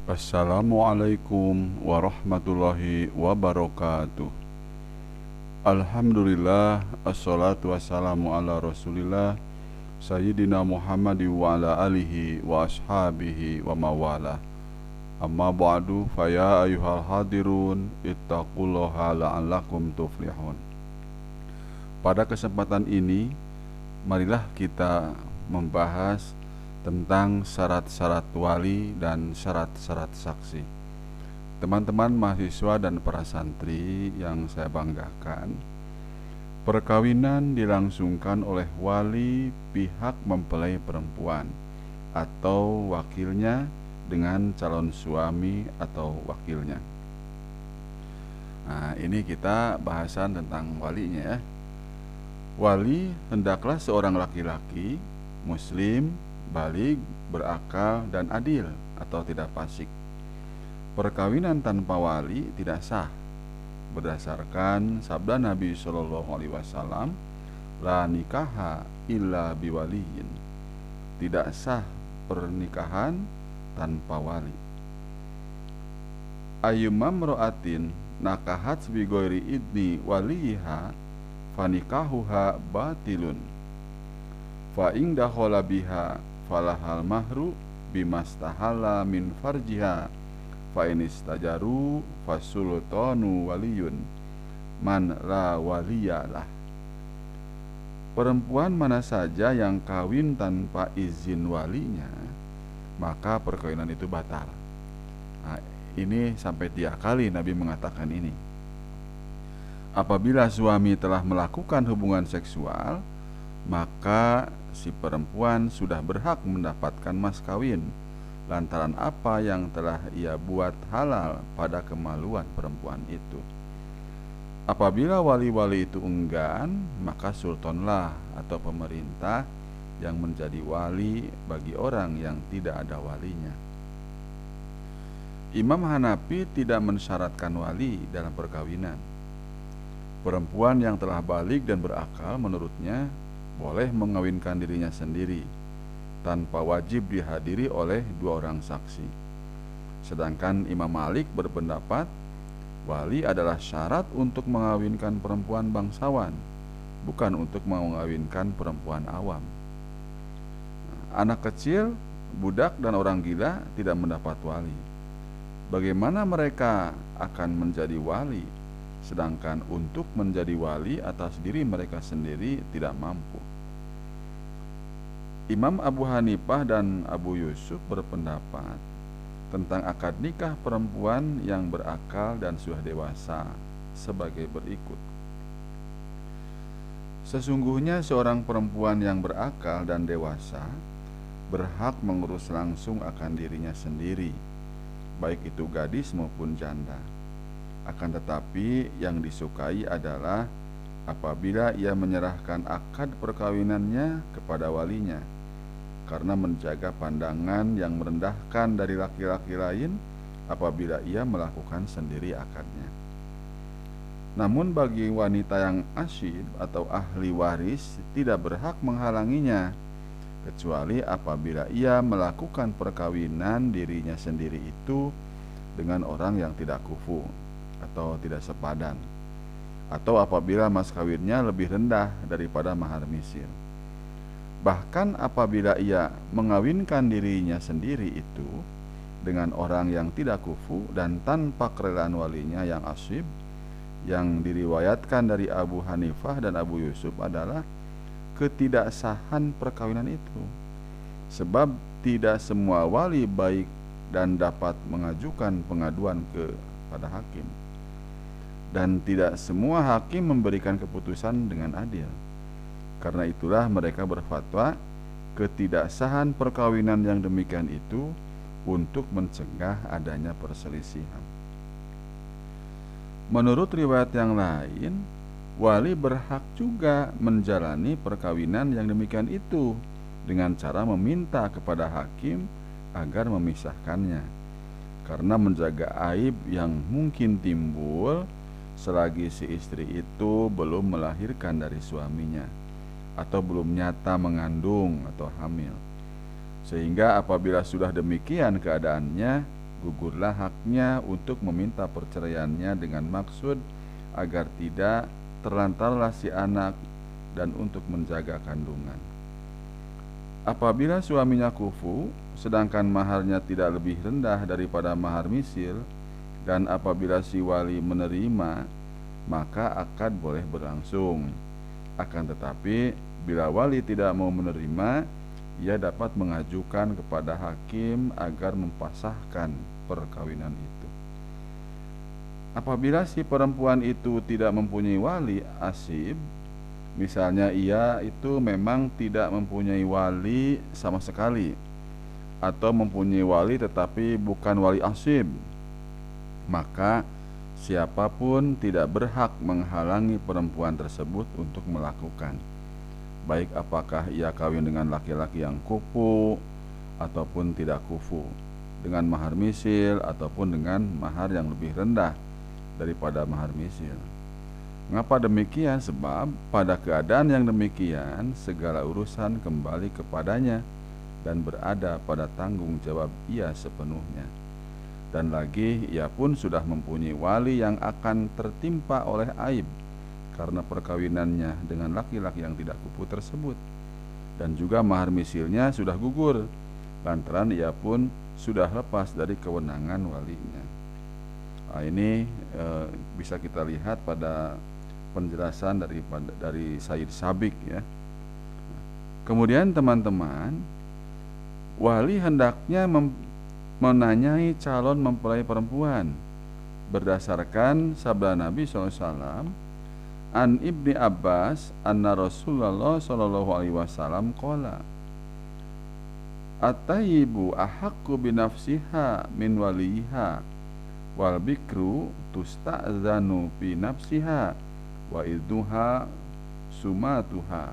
Assalamualaikum warahmatullahi wabarakatuh. Alhamdulillah, assalatu wassalamu ala rasulillah Sayyidina Muhammad wa ala alihi wa ashabihi wa mawala. Amma ba'du, faya ayuhal hadirun ittaqullaha la'allakum tuflihun. Pada kesempatan ini, marilah kita membahas tentang syarat-syarat wali dan syarat-syarat saksi. Teman-teman mahasiswa dan para santri yang saya banggakan, perkawinan dilangsungkan oleh wali pihak mempelai perempuan atau wakilnya dengan calon suami atau wakilnya. Nah, ini kita bahasan tentang walinya ya. Wali hendaklah seorang laki-laki muslim, baligh, berakal dan adil atau tidak fasik. Perkawinan tanpa wali tidak sah berdasarkan sabda Nabi Shallallahu Alaihi Wasallam, la nikaha illa biwaliyin. Tidak sah pernikahan tanpa wali. Ayyumam ro'atin nakahat bi ghairi idni waliha fanikahuha batilun. Fa in dakhala biha falahal mahru bimastahala min farjiha fa in istajaru fasultanu waliyun man la waliyalah. Perempuan mana saja yang kawin tanpa izin walinya, maka perkawinan itu batal. Nah, ini sampai 3 kali Nabi mengatakan ini. Apabila suami telah melakukan hubungan seksual, maka si perempuan sudah berhak mendapatkan mas kawin lantaran apa yang telah ia buat halal pada kemaluan perempuan itu. Apabila wali-wali itu enggan, maka sultanlah atau pemerintah yang menjadi wali bagi orang yang tidak ada walinya. Imam Hanafi tidak mensyaratkan wali dalam perkawinan. Perempuan yang telah baligh dan berakal menurutnya boleh mengawinkan dirinya sendiri tanpa wajib dihadiri oleh 2 orang saksi. Sedangkan Imam Malik berpendapat wali adalah syarat untuk mengawinkan perempuan bangsawan, bukan untuk mengawinkan perempuan awam. Anak kecil, budak dan orang gila tidak mendapat wali. Bagaimana mereka akan menjadi wali, sedangkan untuk menjadi wali atas diri mereka sendiri tidak mampu? Imam Abu Hanifah dan Abu Yusuf berpendapat tentang akad nikah perempuan yang berakal dan sudah dewasa sebagai berikut. Sesungguhnya seorang perempuan yang berakal dan dewasa berhak mengurus langsung akan dirinya sendiri, baik itu gadis maupun janda. Akan tetapi yang disukai adalah apabila ia menyerahkan akad perkawinannya kepada walinya, karena menjaga pandangan yang merendahkan dari laki-laki lain apabila ia melakukan sendiri akadnya. Namun bagi wanita yang asyid atau ahli waris tidak berhak menghalanginya, kecuali apabila ia melakukan perkawinan dirinya sendiri itu dengan orang yang tidak kufu atau tidak sepadan, atau apabila mas kawinnya lebih rendah daripada mahar misir. Bahkan apabila ia mengawinkan dirinya sendiri itu dengan orang yang tidak kufu dan tanpa kerelaan walinya yang asyib, yang diriwayatkan dari Abu Hanifah dan Abu Yusuf adalah ketidaksahan perkawinan itu, sebab tidak semua wali baik dan dapat mengajukan pengaduan kepada hakim, dan tidak semua hakim memberikan keputusan dengan adil. Karena itulah mereka berfatwa ketidaksahan perkawinan yang demikian itu untuk mencegah adanya perselisihan. Menurut riwayat yang lain, wali berhak juga menjalani perkawinan yang demikian itu dengan cara meminta kepada hakim agar memisahkannya, karena menjaga aib yang mungkin timbul selagi si istri itu belum melahirkan dari suaminya atau belum nyata mengandung atau hamil. Sehingga apabila sudah demikian keadaannya, gugurlah haknya untuk meminta perceraiannya dengan maksud agar tidak terlantarlah si anak dan untuk menjaga kandungan. Apabila suaminya kufu, sedangkan maharnya tidak lebih rendah daripada mahar misil, dan apabila si wali menerima, maka akad boleh berlangsung. Akan tetapi, bila wali tidak mau menerima, ia dapat mengajukan kepada hakim agar mempasahkan perkawinan itu. Apabila si perempuan itu tidak mempunyai wali asib, misalnya ia itu memang tidak mempunyai wali sama sekali, atau mempunyai wali tetapi bukan wali asib, maka siapapun tidak berhak menghalangi perempuan tersebut untuk melakukan, baik apakah ia kawin dengan laki-laki yang kufu ataupun tidak kufu, dengan mahar misil ataupun dengan mahar yang lebih rendah daripada mahar misil. Mengapa demikian? Sebab pada keadaan yang demikian segala urusan kembali kepadanya dan berada pada tanggung jawab ia sepenuhnya. Dan lagi ia pun sudah mempunyai wali yang akan tertimpa oleh aib karena perkawinannya dengan laki-laki yang tidak kufu tersebut, dan juga mahar misilnya sudah gugur lantaran ia pun sudah lepas dari kewenangan walinya. Nah, ini bisa kita lihat pada penjelasan dari Said Sabiq ya. Kemudian teman-teman, wali hendaknya menanyai calon mempelai perempuan berdasarkan sabda Nabi SAW, an Ibni Abbas anna Rasulullah SAW qala at-tayyibu ahaqqu binafsiha min waliha wal bikru tusta'zanu fi nafsiha wa idduha sumatuha.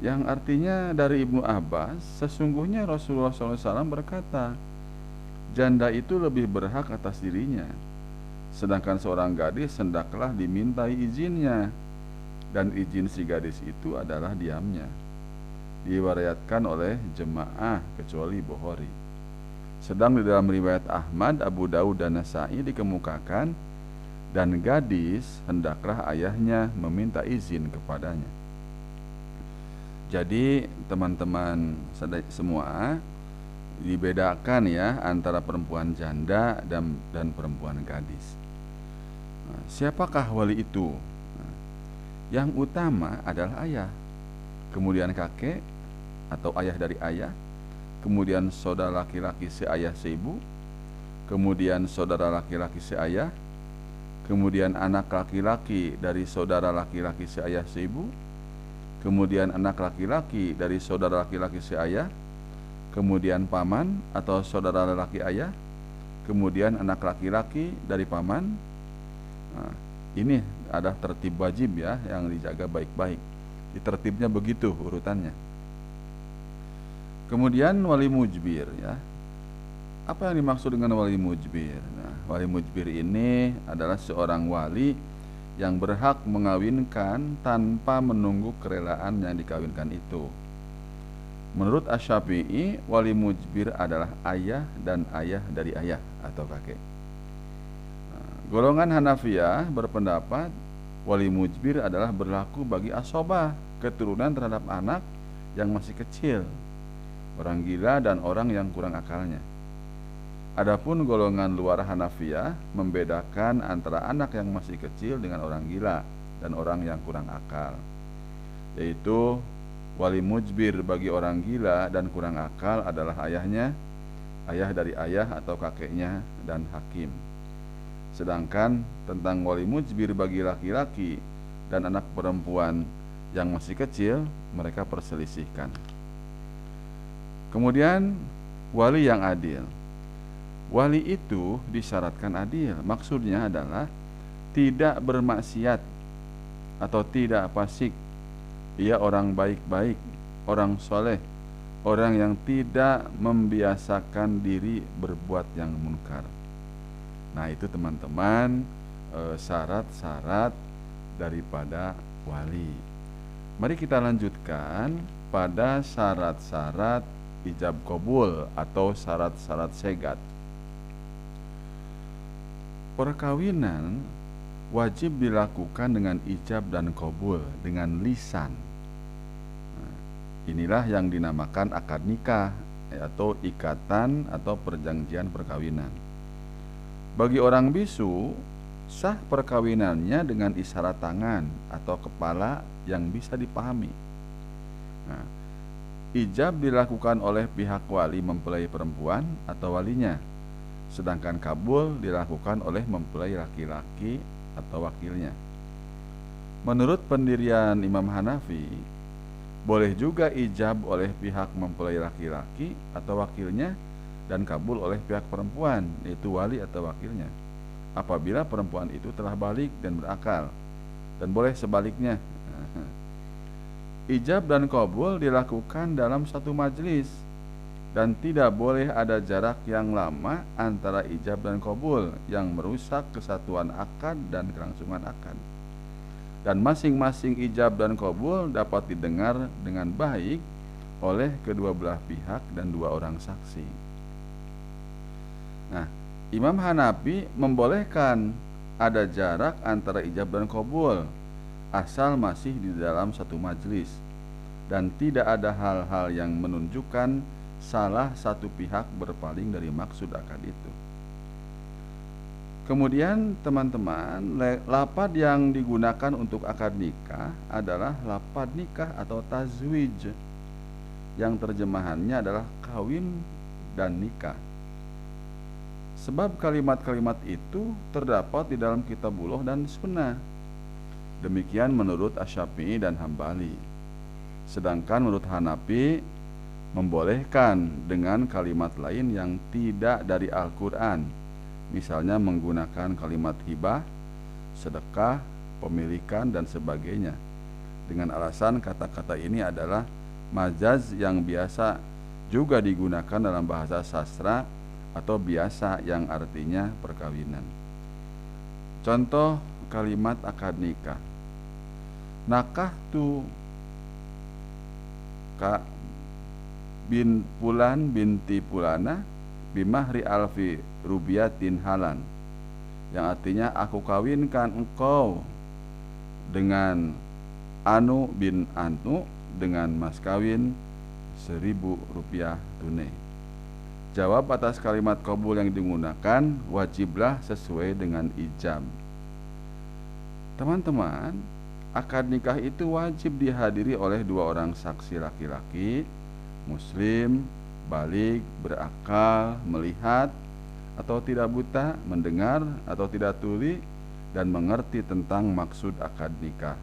Yang artinya dari Ibnu Abbas, sesungguhnya Rasulullah SAW berkata, janda itu lebih berhak atas dirinya, sedangkan seorang gadis hendaklah dimintai izinnya, dan izin si gadis itu adalah diamnya. Diriwayatkan oleh jemaah kecuali Bukhari. Sedang di dalam riwayat Ahmad, Abu Daud dan Nasai dikemukakan, dan gadis hendaklah ayahnya meminta izin kepadanya. Jadi teman-teman semua, dibedakan ya antara perempuan janda dan perempuan gadis. Nah, siapakah wali itu? Nah, yang utama adalah ayah, kemudian kakek atau ayah dari ayah, kemudian saudara laki-laki seayah seibu, kemudian saudara laki-laki seayah, kemudian anak laki-laki dari saudara laki-laki seayah seibu, kemudian anak laki-laki dari saudara laki-laki seayah, kemudian paman atau saudara laki ayah, kemudian anak laki-laki dari paman. Nah, ini ada tertib wajib ya yang dijaga baik-baik. Di tertibnya begitu urutannya. Kemudian wali mujbir ya. Apa yang dimaksud dengan wali mujbir? Nah, wali mujbir ini adalah seorang wali yang berhak mengawinkan tanpa menunggu kerelaan yang dikawinkan itu. Menurut Asy-Syafi'i, wali mujbir adalah ayah dan ayah dari ayah atau kakek. Nah, golongan Hanafiyah berpendapat wali mujbir adalah berlaku bagi asobah, keturunan terhadap anak yang masih kecil, orang gila dan orang yang kurang akalnya. Adapun golongan luar Hanafiyah membedakan antara anak yang masih kecil dengan orang gila dan orang yang kurang akal, yaitu wali mujbir bagi orang gila dan kurang akal adalah ayahnya, ayah dari ayah atau kakeknya, dan hakim. Sedangkan tentang wali mujbir bagi laki-laki dan anak perempuan yang masih kecil, mereka perselisihkan. Kemudian wali yang adil. Wali itu disyaratkan adil. Maksudnya adalah tidak bermaksiat atau tidak fasik. Ia orang baik-baik, orang soleh, orang yang tidak membiasakan diri berbuat yang munkar. Nah, itu teman-teman syarat-syarat daripada wali. Mari kita lanjutkan pada syarat-syarat ijab qabul atau syarat-syarat segat. perkawinan wajib dilakukan dengan ijab dan qabul, dengan lisan. Nah, inilah yang dinamakan akad nikah atau ikatan atau perjanjian perkawinan. Bagi orang bisu, sah perkawinannya dengan isyarat tangan atau kepala yang bisa dipahami. Nah, ijab dilakukan oleh pihak wali mempelai perempuan atau walinya, sedangkan kabul dilakukan oleh mempelai laki-laki atau wakilnya. Menurut pendirian Imam Hanafi, boleh juga ijab oleh pihak mempelai laki-laki atau wakilnya dan kabul oleh pihak perempuan, yaitu wali atau wakilnya, apabila perempuan itu telah balik dan berakal, dan boleh sebaliknya. Ijab dan qabul dilakukan dalam satu majelis dan tidak boleh ada jarak yang lama antara ijab dan qabul yang merusak kesatuan akad dan kelangsungan akad. Dan masing-masing ijab dan qabul dapat didengar dengan baik oleh kedua belah pihak dan dua orang saksi. Nah, Imam Hanafi membolehkan ada jarak antara ijab dan qabul asal masih di dalam satu majelis dan tidak ada hal-hal yang menunjukkan salah satu pihak berpaling dari maksud akad itu. Kemudian teman-teman, lafaz yang digunakan untuk akad nikah adalah lafaz nikah atau tazwij, yang terjemahannya adalah kawin dan nikah. Sebab kalimat-kalimat itu terdapat di dalam Kitabullah dan Sunnah. Demikian menurut Asy-Syafi'i dan Hambali. Sedangkan menurut Hanafi membolehkan dengan kalimat lain yang tidak dari Al-Quran, misalnya menggunakan kalimat hibah, sedekah, pemilikan, dan sebagainya, dengan alasan kata-kata ini adalah majaz yang biasa juga digunakan dalam bahasa sastra atau biasa yang artinya perkawinan. Contoh kalimat akad nikah: nakahtu ka bin Fulan binti Fulana bimahri alfi rubiyatin halan, yang artinya aku kawinkan engkau dengan Anu bin Anu dengan mas kawin 1.000 rupiah tunai. Jawab atas kalimat qabul yang digunakan wajiblah sesuai dengan ijab. Teman-teman, akad nikah itu wajib dihadiri oleh dua orang saksi laki-laki muslim, balik, berakal, melihat atau tidak buta, mendengar atau tidak tuli, dan mengerti tentang maksud akad nikah.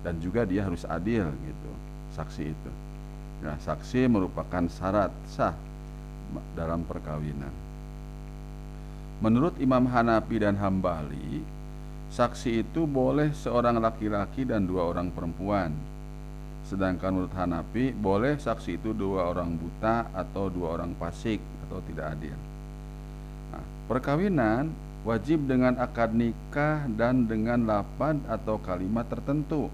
Dan juga dia harus adil gitu, saksi itu. Nah, saksi merupakan syarat sah dalam perkawinan. Menurut Imam Hanafi dan Hambali, saksi itu boleh seorang laki-laki dan dua orang perempuan. Sedangkan menurut Hanafi boleh saksi itu dua orang buta atau dua orang fasik atau tidak adil. Nah, perkawinan wajib dengan akad nikah dan dengan lafaz atau kalimat tertentu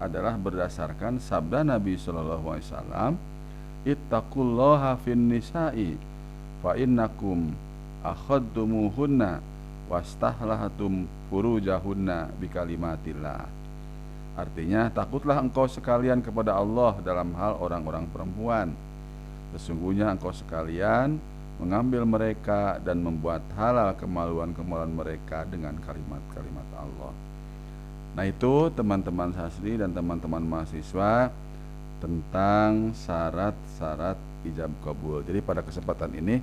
adalah berdasarkan sabda Nabi SAW, ittaqullaha fin nisa'i fa innakum akhadtumuhunna wastahlahatum furujahunna bikalimatillah. Artinya, takutlah engkau sekalian kepada Allah dalam hal orang-orang perempuan. Sesungguhnya engkau sekalian mengambil mereka dan membuat halal kemaluan-kemaluan mereka dengan kalimat-kalimat Allah. Nah, itu teman-teman sasri dan teman-teman mahasiswa tentang syarat-syarat ijab qabul. Jadi pada kesempatan ini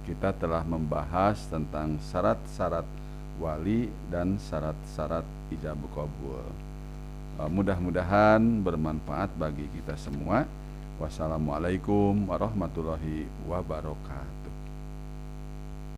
kita telah membahas tentang syarat-syarat wali dan syarat-syarat ijab qabul. Mudah-mudahan bermanfaat bagi kita semua. Wassalamualaikum warahmatullahi wabarakatuh.